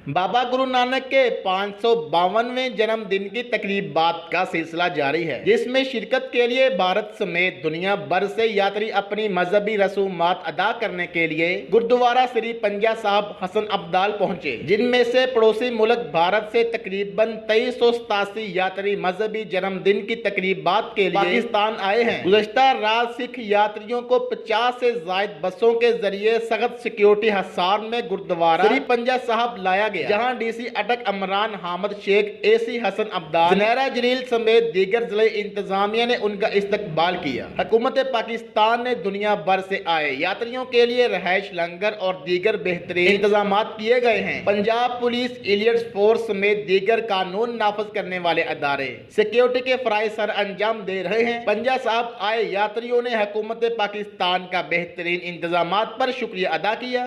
बाबा गुरु नानक के 552वें जन्मदिन की तकरीबात का सिलसिला जारी है, जिसमें शिरकत के लिए भारत समेत दुनिया भर से यात्री अपनी मजहबी रसूमात अदा करने के लिए गुरुद्वारा श्री पंजा साहब हसन अब्दाल पहुंचे, जिनमें से पड़ोसी मुल्क भारत से तकरीबन 2387 यात्री मजहबी जन्मदिन की तकरीबात के लिए पाकिस्तान आए हैं। गुज़श्ता रात सिख यात्रियों को 50 से ज्यादा बसों के जरिए सख्त सिक्योरिटी हिसार में गुरुद्वारा श्री पंजा साहब लाया, जहां डीसी अटक अमरान हामिद शेख, एसी हसन अब्दाल, जुनैरा जलील समेत दीगर जिले इंतजामिया ने उनका इस्तकबाल किया। हुकूमत पाकिस्तान ने दुनिया भर से आए यात्रियों के लिए रहायश, लंगर और दीगर बेहतरीन इंतजाम किए गए हैं। पंजाब पुलिस, एलियट्स फोर्स समेत दीगर कानून नाफज करने वाले अदारे सिक्योरिटी के फराइज सर अंजाम दे रहे हैं। पंजा साहब आए यात्रियों ने हुकूमत पाकिस्तान का बेहतरीन इंतजाम पर शुक्रिया अदा किया।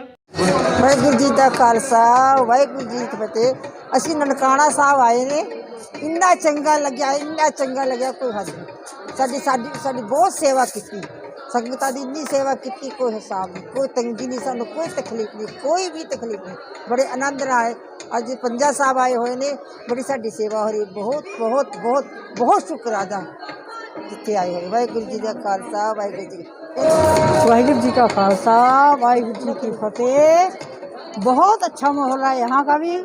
वाहिगुरू जी का खालसा, वाहिगुरू जी की फतेह। असी ननकाना साहब आए ने, इन्ना चंगा लग्या, इन्ना चंगा लग्या, कोई हद नहीं। साडी साडी साडी बहुत सेवा की, संगतां दी इन्नी सेवा की, कोई हिसाब नहीं, कोई तंगी नहीं, सानू कोई तकलीफ नहीं, कोई भी तकलीफ नहीं। बड़े आनंद नाल आए। अज पंजा साहब आए हुए ने, बड़ी साडी सेवा हो रही। बहुत बहुत बहुत बहुत शुक्र अदा जिथे आए हुए। वाहिगुरू जी का खालसा, वाहिगुरू जी वाहिगुरू जी का खालसा, वाहिगुरू जी की फतेह। बहुत अच्छा माहौल है यहाँ का भी,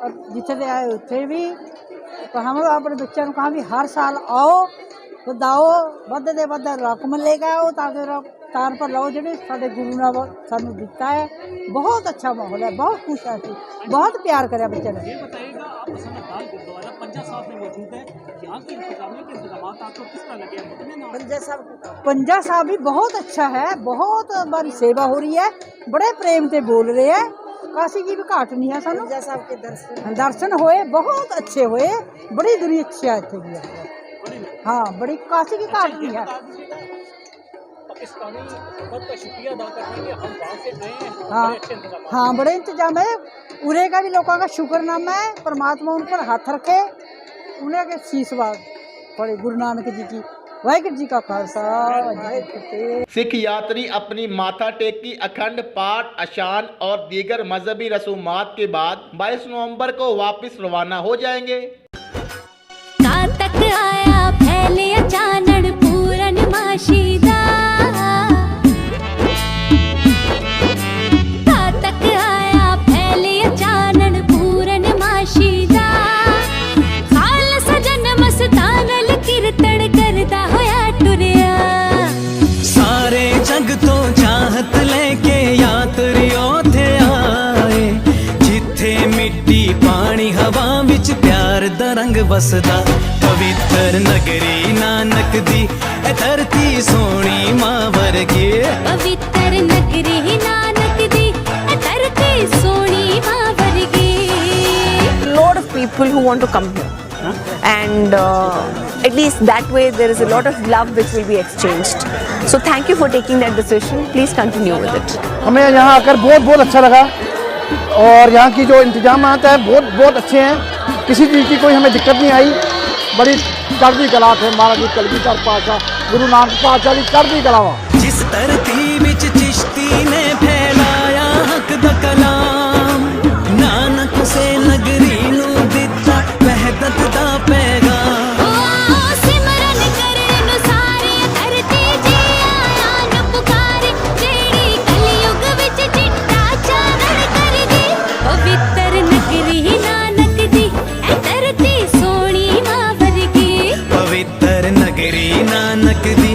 और जितने आए उत्थे भी। तो हम अपने बच्चों को कहा भी हर साल आओ तो दाओ बदे बदे रकम लेके आओ, ताकि तार पर लो जो साढ़े गुरु ने सानू दिता है। बहुत अच्छा माहौल है, बहुत खुश है, बहुत प्यार करे बच्चे ने। पंजा साहब भी बहुत अच्छा है, बहुत बड़ी सेवा हो रही है, बड़े प्रेम से बोल रहे हैं। काशी की भी घाट नहीं है सानू। पंजा साहब के दर्शन होए, बहुत अच्छे होए, बड़ी दुनिया अच्छी है इतने भी। हाँ, बड़ी काशी की घाट नहीं है। हाँ, बड़े इंतजाम है। उरे का भी लोगों का शुक्रनामा है, परमात्मा उन पर हाथ रखे, उन्हें के शीशवाद पड़े गुरु नानक जी की। वाहिगुरू जी का खालसा, सिख यात्री अपनी माथा टेकी, अखंड पाठ, अशान और दीगर मजहबी रसूमात के बाद 22 नवंबर को वापस रवाना हो जाएंगे। तक आया फैले अचानक पूरन माशीदा, तक आया फैले अचानक पूरन माशीदा, खाल सजन मस्तानल कीर्तन करता होया टुरिया। सारे जग तो चाहत लेके यात्रियों थे आए, जिथे मिट्टी पानी हवा विच प्यार दा रंग बसदा। पवित्र नगरी नानक दी ए धरती सोनी मां वर्गी, पवित्र नगरी नानक दी ए धरती सोनी मां वर्गी। Lot of people who want to come here, and at least that way there is a lot of love which will be exchanged. So thank you for taking that decision. Please continue with it. हमें यहाँ आकर बहुत बहुत अच्छा लगा, और यहाँ की जो इंतजाम है बहुत बहुत अच्छे हैं। किसी चीज़ की कोई हमें दिक्कत नहीं आई। बड़ी चढ़ती कला है महाराज जी कलगीधर पातशाह गुरु नानक पातशाह की चढ़ती कला। जिस धरती विच चिश्ती ने फैलाया हक दा कलाम, नानक से नगरी नू दिता वहदत दा पैगाम। सिमरन करे नु सारी धरती जी आया न पुकारे, जेड़ी कलयुग विच चिट्टा चानन कर दी। पवित्र नगरी नानक दी ए धरती सोनी मां वर्गी, पवित्र नगरी नानक दी